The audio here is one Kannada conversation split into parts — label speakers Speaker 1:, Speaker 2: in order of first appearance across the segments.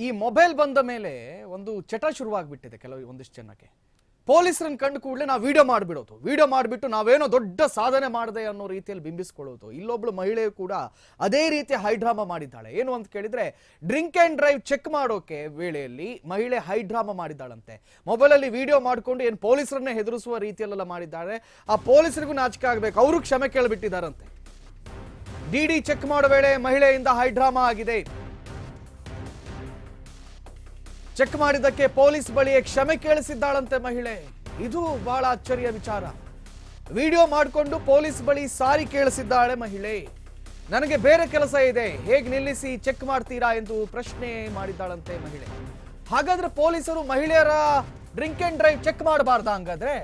Speaker 1: ಈ ಮೊಬೈಲ್ ಬಂದ ಮೇಲೆ ಒಂದು ಚಟ ಶುರುವಾಗ್ಬಿಟ್ಟಿದೆ ಒಂದಿಷ್ಟು ಜನಕ್ಕೆ. ಪೊಲೀಸರನ್ನ ಕಂಡು ಕೂಡಲೇ ನಾವು ವಿಡಿಯೋ ಮಾಡಿಬಿಡೋದು, ವಿಡಿಯೋ ಮಾಡಿಬಿಟ್ಟು ನಾವೇನೋ ದೊಡ್ಡ ಸಾಧನೆ ಮಾಡಿದೆ ಅನ್ನೋ ರೀತಿಯಲ್ಲಿ ಬಿಂಬಿಸ್ಕೊಳ್ಳೋದು. ಇಲ್ಲೊಬ್ಳು ಮಹಿಳೆಯು ಕೂಡ ಅದೇ ರೀತಿ ಹೈಡ್ರಾಮಾ ಮಾಡಿದ್ದಾಳೆ. ಏನು ಅಂತ ಕೇಳಿದ್ರೆ, ಡ್ರಿಂಕ್ ಅಂಡ್ ಡ್ರೈವ್ ಚೆಕ್ ಮಾಡೋಕೆ ವೇಳೆಯಲ್ಲಿ ಮಹಿಳೆ ಹೈಡ್ರಾಮಾ ಮಾಡಿದ್ದಾಳಂತೆ. ಮೊಬೈಲಲ್ಲಿ ವಿಡಿಯೋ ಮಾಡಿಕೊಂಡು ಏನು ಪೊಲೀಸರನ್ನೇ ಹೆದರಿಸುವ ರೀತಿಯಲ್ಲೆಲ್ಲ ಮಾಡಿದ್ದಾಳೆ. ಆ ಪೊಲೀಸರಿಗೂ ನಾಚಿಕೆ ಆಗಬೇಕು, ಅವರು ಕ್ಷಮೆ ಕೇಳಿಬಿಟ್ಟಿದ್ದಾರಂತೆ. ಡಿಡಿ ಚೆಕ್ ಮಾಡೋ ವೇಳೆ ಮಹಿಳೆಯಿಂದ ಹೈಡ್ರಾಮಾ ಆಗಿದೆ. ಚೆಕ್ ಮಾಡಿದ್ದಕ್ಕೆ ಪೊಲೀಸ್ ಬಳಿಯೇ ಕ್ಷಮೆ ಕೇಳಿಸಿದ್ದಾಳಂತೆ ಮಹಿಳೆ. ಇದು ಬಹಳ ಅಚ್ಚರಿಯ ವಿಚಾರ. ವಿಡಿಯೋ ಮಾಡಿಕೊಂಡು ಪೊಲೀಸ್ ಬಳಿ ಸಾರಿ ಕೇಳಿಸಿದ್ದಾಳೆ ಮಹಿಳೆ. ನನಗೆ ಬೇರೆ ಕೆಲಸ ಇದೆ, ಹೇಗೆ ನಿಲ್ಲಿಸಿ ಚೆಕ್ ಮಾಡ್ತೀರಾ ಎಂದು ಪ್ರಶ್ನೆ ಮಾಡಿದ್ದಾಳಂತೆ ಮಹಿಳೆ. ಹಾಗಾದ್ರೆ ಪೊಲೀಸರು ಮಹಿಳೆಯರ ಡ್ರಿಂಕ್ ಅಂಡ್ ಡ್ರೈವ್ ಚೆಕ್ ಮಾಡಬಾರ್ದಾ? ಹಂಗಾದ್ರೆ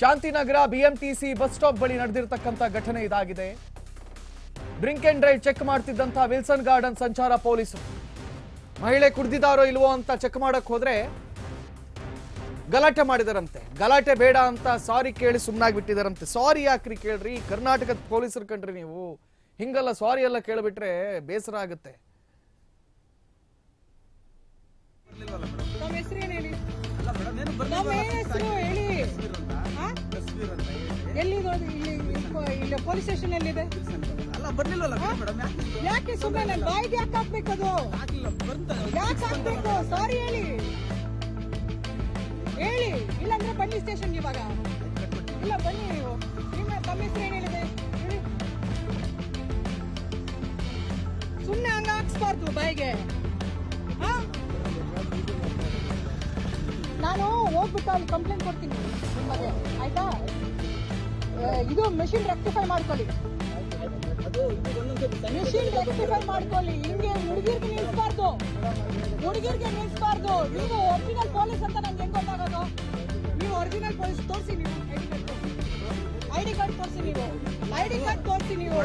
Speaker 1: ಶಾಂತಿನಗರ ಬಿಎಂಟಿಸಿ ಬಸ್ ಸ್ಟಾಪ್ ಬಳಿ ನಡೆದಿರತಕ್ಕಂತ ಘಟನೆ ಇದಾಗಿದೆ. ಡ್ರಿಂಕ್ ಅಂಡ್ ಡ್ರೈವ್ ಚೆಕ್ ಮಾಡ್ತಿದ್ದಂತ ವಿಲ್ಸನ್ ಗಾರ್ಡನ್ ಸಂಚಾರ ಪೊಲೀಸರು ಮಹಿಳೆ ಕುಡ್ದಿದ್ದಾರೋ ಇಲ್ವೋ ಅಂತ ಚೆಕ್ ಮಾಡಕ್ ಹೋದ್ರೆ ಗಲಾಟೆ ಮಾಡಿದಾರಂತೆ. ಗಲಾಟೆ ಬೇಡ ಅಂತ ಸಾರಿ ಕೇಳಿ ಸುಮ್ಮನಾಗ್ಬಿಟ್ಟಿದಾರಂತೆ. ಸಾರಿ ಯಾಕ್ರಿ ಕೇಳ್ರಿ, ಕರ್ನಾಟಕದ ಪೊಲೀಸರು ಕಂಡ್ರಿ ನೀವು, ಹಿಂಗಲ್ಲ ಸಾರಿ ಎಲ್ಲ ಕೇಳ್ಬಿಟ್ರೆ ಬೇಸರ ಆಗುತ್ತೆ.
Speaker 2: ಪೊಲೀಸ್ ಸ್ಟೇಷನ್ ಎಲ್ಲಿದೆ? ಯಾಕೆ ಸುಮ್ಮನೆ ನನ್ನ ಬಾಯಿಗೆ ಯಾಕೆ ಹಾಕ್ಬೇಕು? ಅದು ಯಾಕೆ ಹಾಕ್ಬೇಕು? ಸಾರಿ ಹೇಳಿ ಹೇಳಿ, ಇಲ್ಲಾಂದ್ರೆ ಬನ್ನಿ ಸ್ಟೇಷನ್ ಇವಾಗ. ಇಲ್ಲ ಬನ್ನಿ ನೀವು. ತಮ್ಮ ಹೆಸರು ಏನ್ ಹೇಳಿದೆ? ಸುಮ್ಮನೆ ಹಂಗ ಹಾಕ್ಸ್ಬಾರ್ದು ಬಾಯಿಗೆ. ನಾನು ಹೋಗ್ಬಿಟ್ಟು ಅಲ್ಲಿ ಕಂಪ್ಲೇಂಟ್ ಕೊಡ್ತೀನಿ ನಿಮಗೆ, ಆಯ್ತಾ? ಇದು ಮೆಷಿನ್ ರೆಕ್ಟಿಫೈ ಮಾಡ್ಕೊಳ್ಳಿ, ಮೆಷಿನ್ ರೆಕ್ಟಿಫೈ ಮಾಡ್ಕೊಳ್ಳಿ. ಹಿಂಗೆ ಹುಡುಗಿರ್ಗೆ ನಿಲ್ಸ್ಬಾರ್ದು, ಹುಡುಗಿರ್ಗೆ ನಿಲ್ಸ್ಬಾರ್ದು. ನೀವು ಒರಿಜಿನಲ್ ಪೊಲೀಸ್ ಅಂತ ನಂಗೆ ಹೆಂಗ್ ಗೊತ್ತಾಗೋದು? ನೀವು ಒರಿಜಿನಲ್ ಪೊಲೀಸ್ ತೋರಿಸಿ, ನೀವು ಐಡಿ ಕಾರ್ಡ್ ತೋರಿಸಿ, ನೀವು ಐಡಿ ಕಾರ್ಡ್ ತೋರಿಸಿ. ನೀವು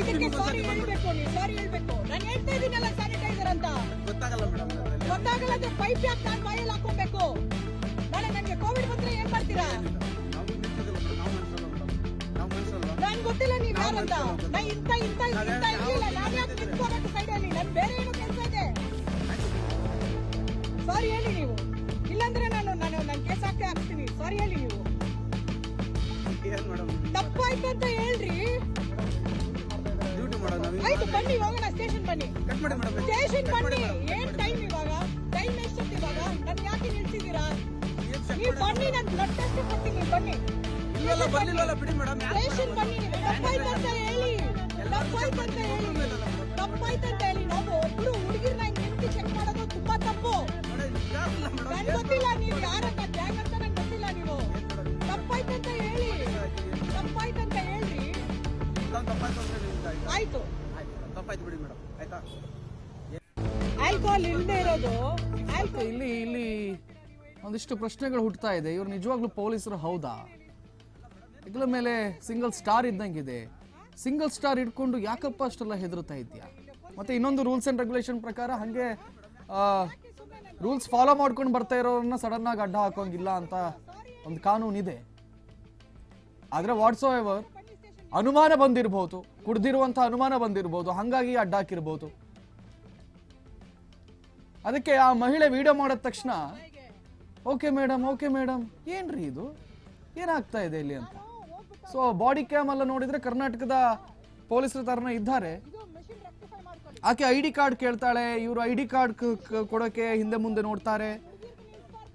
Speaker 2: ಇದಕ್ಕೆ ಸಾರಿ ಹೇಳ್ಬೇಕು, ನೀವು ಸಾರಿ ಹೇಳ್ಬೇಕು. ನಾನು ಹೇಳ್ತಾ ಇದ್ದೀನಲ್ಲ ಸ್ಯಾನಿಟೈಸರ್ ಅಂತ. ಗೊತ್ತಾಗಲ್ಲ ಅಂದ್ರೆ ಪೈಪ್ ಯಾಕೆ ನಾನು ಬಾಯಲ್ಲಿ ಹಾಕೋಬೇಕು? ನಾಳೆ ನನಗೆ ಕೋವಿಡ್ ಬಂದ್ರೆ ಏನ್ ಮಾಡ್ತೀರಾ? ನನ್ ಗೊತ್ತಿಲ್ಲ ನೀವ್ ಯಾರಂತ. ನಾ ಇಂತ ಇರ್ಲಿಲ್ಲ. ನಾನು ಯಾಕೆ ನಿಂತ್ಕೋಬೇಕು ಸೈಡಲ್ಲಿ? ನನ್ ಬೇರೆ ಏನೋ ಕೆಲಸ ಇದೆ. ಸಾರಿ ಹೇಳಿ ನೀವು, ಇಲ್ಲಾಂದ್ರೆ ನಾನು ಕೇಸ್ ಹಾಕ್ತೀನಿ. ಸಾರಿ ಹೇಳಿ ನೀವು. ತಪ್ಪಾಯ್ತು ಅಂತ ಹೇಳ್ರಿ. ಆಯ್ತು ಬನ್ನಿ, ಹೋಗೋಣ ಸ್ಟೇಷನ್ ಬನ್ನಿ. ಸ್ಟೇಷನ್ ಬನ್ನಿ. ಏನ್ ಟೈಮ್ ಇವಾಗ? ಟೈಮ್ ಎಷ್ಟೊತ್ತು ಇವಾಗ? ನನ್ ಯಾಕೆ ನಿಲ್ಸಿದೀರಾ? ನೀವು ಬನ್ನಿ, ನಾನು ಬ್ಲಡ್ ಟೆಸ್ಟ್ ಕೊಡ್ತೀನಿ. ಬನ್ನಿ ಸ್ಟೇಷನ್ ಬನ್ನಿ. ತಪ್ಪಾಯ್ತು ಅಂತ ಹೇಳಿ, ತಪ್ಪಾಯ್ತು ಅಂತ ಹೇಳಿ, ತಪ್ಪಾಯ್ತು ಅಂತ ಹೇಳಿ. ನಾವು ಒಬ್ರು ಹುಡುಗಿರ್ನ ನಿಂತು ಚೆಕ್ ಮಾಡೋದು ತುಂಬಾ ತಪ್ಪು. ನನ್ಗೆ ಗೊತ್ತಿಲ್ಲ ನೀವು ಯಾರಂತ, ಗ್ಯಾಂಗ್ ಅಂತ ನಂಗೆ ಗೊತ್ತಿಲ್ಲ. ನೀವು ತಪ್ಪಾಯ್ತು ಅಂತ ಹೇಳಿ, ತಪ್ಪಾಯ್ತು ಅಂತ ಹೇಳ್ರಿ. ಆಯ್ತು ಆಲ್ಕೋಹಾಲ್ ಇಲ್ಲದೆ ಇರೋದು.
Speaker 1: ಇಲ್ಲಿ ಒಂದಿಷ್ಟು ಪ್ರಶ್ನೆಗಳು ಹುಟ್ಟುತ್ತಾ ಇದೆ. ಇವ್ರು ನಿಜವಾಗ್ಲೂ ಪೊಲೀಸರು ಹೌದಾ? ಇದ್ರ ಮೇಲೆ ಸಿಂಗಲ್ ಸ್ಟಾರ್ ಇದ್ದಂಗಿದೆ. ಸಿಂಗಲ್ ಸ್ಟಾರ್ ಇಟ್ಕೊಂಡು ಯಾಕಪ್ಪ ಅಷ್ಟೆಲ್ಲ ಹೆದರುತ್ತಾ ಇದೆಯಾ? ಮತ್ತೆ ಇನ್ನೊಂದು ರೂಲ್ಸ್ ಅಂಡ್ ರೆಗ್ಯುಲೇಷನ್ ಪ್ರಕಾರ ಹಂಗೆ ರೂಲ್ಸ್ ಫಾಲೋ ಮಾಡ್ಕೊಂಡು ಬರ್ತಾ ಇರೋರನ್ನ ಸಡನ್ ಆಗಿ ಅಡ್ಡ ಹಾಕೋಂಗಿಲ್ಲ ಅಂತ ಒಂದು ಕಾನೂನು ಇದೆ. ಆದ್ರೆ ವಾಟ್ಸ್ ಎವರ್ ಅನುಮಾನ ಬಂದಿರಬಹುದು, ಕುಡ್ದಿರುವಂತ ಅನುಮಾನ ಬಂದಿರಬಹುದು, ಹಂಗಾಗಿ ಅಡ್ಡ ಹಾಕಿರ್ಬೋದು. ಅದಕ್ಕೆ ಆ ಮಹಿಳೆ ವಿಡಿಯೋ ಮಾಡಿದ ತಕ್ಷಣ ಓಕೆ ಮೇಡಮ್ ಏನ್ರಿ ಇದು, ಏನಾಗ್ತಾ ಇದೆ ಇಲ್ಲಿ ಅಂತ. ಸೊ ಬಾಡಿ ಕ್ಯಾಮ್ ಎಲ್ಲ ನೋಡಿದ್ರೆ ಕರ್ನಾಟಕದ ಪೊಲೀಸರ ತರನೇ ಇದ್ದಾರೆ. ಆಕೆ ಐಡಿ ಕಾರ್ಡ್ ಕೇಳ್ತಾಳೆ, ಇವರು ಐಡಿ ಕಾರ್ಡ್ ಕೊಡೋಕೆ ಹಿಂದೆ ಮುಂದೆ ನೋಡ್ತಾರೆ.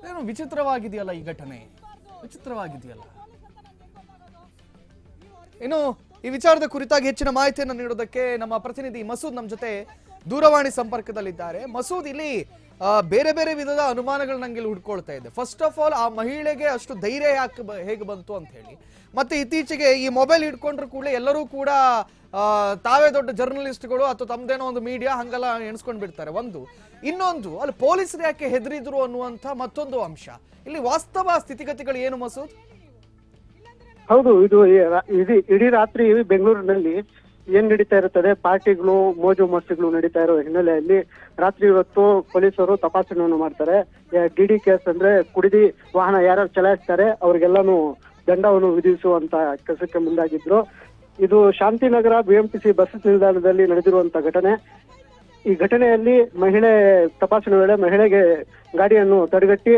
Speaker 1: ಏನು ವಿಚಿತ್ರವಾಗಿದೆಯಲ್ಲ ಈ ಘಟನೆ, ವಿಚಿತ್ರವಾಗಿದೆಯಲ್ಲ. ಇನ್ನು ಈ ವಿಚಾರದ ಕುರಿತಾಗಿ ಹೆಚ್ಚಿನ ಮಾಹಿತಿಯನ್ನು ನೀಡೋದಕ್ಕೆ ನಮ್ಮ ಪ್ರತಿನಿಧಿ ಮಸೂದ್ ನಮ್ಮ ಜೊತೆ ದೂರವಾಣಿ ಸಂಪರ್ಕದಲ್ಲಿದ್ದಾರೆ. ಮಸೂದ್, ಇಲ್ಲಿ ಬೇರೆ ಬೇರೆ ವಿಧದ ಅನುಮಾನಗಳು ನಂಗೆ ಹುಡ್ಕೊಳ್ತಾ ಇದೆ. ಫಸ್ಟ್ ಆಫ್ ಆಲ್, ಆ ಮಹಿಳೆಗೆ ಅಷ್ಟು ಧೈರ್ಯ ಹೇಗೆ ಬಂತು ಅಂತ ಹೇಳಿ, ಮತ್ತೆ ಇತ್ತೀಚೆಗೆ ಈ ಮೊಬೈಲ್ ಹಿಡ್ಕೊಂಡ್ರು ಕೂಡ ಎಲ್ಲರೂ ಕೂಡ ತಾವೇ ದೊಡ್ಡ ಜರ್ನಲಿಸ್ಟ್ಗಳು ಅಥವಾ ತಮ್ದೇನೋ ಒಂದು ಮೀಡಿಯಾ ಹಂಗೆಲ್ಲ ಎಣಿಸ್ಕೊಂಡ್ ಬಿಡ್ತಾರೆ. ಇನ್ನೊಂದು ಅಲ್ಲಿ ಪೊಲೀಸರು ಯಾಕೆ ಹೆದರಿದ್ರು ಅನ್ನುವಂಥ ಮತ್ತೊಂದು ಅಂಶ. ಇಲ್ಲಿ ವಾಸ್ತವ ಸ್ಥಿತಿಗತಿಗಳು ಏನು ಮಸೂದ್?
Speaker 3: ಹೌದು, ಇದು ಇಡೀ ರಾತ್ರಿ ಬೆಂಗಳೂರಿನಲ್ಲಿ ಏನ್ ನಡೀತಾ ಇರುತ್ತದೆ, ಪಾರ್ಟಿಗಳು ಮೋಜು ಮಸ್ತಿಗಳು ನಡೀತಾ ಇರೋ ಹಿನ್ನೆಲೆಯಲ್ಲಿ ರಾತ್ರಿ ಹೊತ್ತು ಪೊಲೀಸರು ತಪಾಸಣೆಯನ್ನು ಮಾಡ್ತಾರೆ. ಡಿಡಿ ಕೇಸ್ ಅಂದ್ರೆ ಕುಡಿದಿ ವಾಹನ ಯಾರ್ಯಾರು ಚಲಾಯಿಸ್ತಾರೆ ಅವ್ರಿಗೆಲ್ಲಾನು ದಂಡವನ್ನು ವಿಧಿಸುವಂತ ಕೆಲಸಕ್ಕೆ ಮುಂದಾಗಿದ್ರು. ಇದು ಶಾಂತಿನಗರ ಬಿಎಂಟಿಸಿ ಬಸ್ ನಿಲ್ದಾಣದಲ್ಲಿ ನಡೆದಿರುವಂತ ಘಟನೆ. ಈ ಘಟನೆಯಲ್ಲಿ ಮಹಿಳೆ ತಪಾಸಣೆ ವೇಳೆ ಮಹಿಳೆಗೆ ಗಾಡಿಯನ್ನು ತಡೆಗಟ್ಟಿ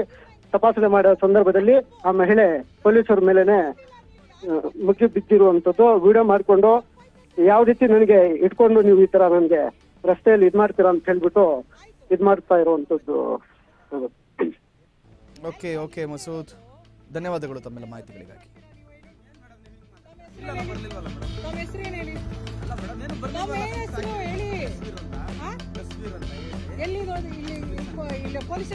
Speaker 3: ತಪಾಸಣೆ ಮಾಡೋ ಸಂದರ್ಭದಲ್ಲಿ ಆ ಮಹಿಳೆ ಪೊಲೀಸರ ಮೇಲೆನೆ ಮುಗಿ ಬಿದ್ದಿರುವಂತದ್ದು ವಿಡಿಯೋ ಮಾಡಿಕೊಂಡು ಯಾವ ರೀತಿ ನನಗೆ ಇಟ್ಕೊಂಡು ನೀವು ಈ ತರ ನನಗೆ ರಸ್ತೆಯಲ್ಲಿ ಇದ್ ಮಾಡ್ತೀರಾ ಅಂತ ಹೇಳ್ಬಿಟ್ಟು ಇದ್ ಮಾಡ್ತಾ ಇರುವಂತದ್ದು.
Speaker 1: ಓಕೆ ಓಕೆ ಮಸೂದ್, ಧನ್ಯವಾದಗಳು ತಮ್ಮೆಲ್ಲ ಮಾಹಿತಿಗಳಿಗಾಗಿ.
Speaker 2: ನಮ್ಮ ಹೆಸರು ಏನು ಹೇಳಿ? ನಮ್ಮ ಹೆಸರು ಹೇಳಿ. ಎಲ್ಲಿ ಇಲ್ಲಿ ಪೊಲೀಸ್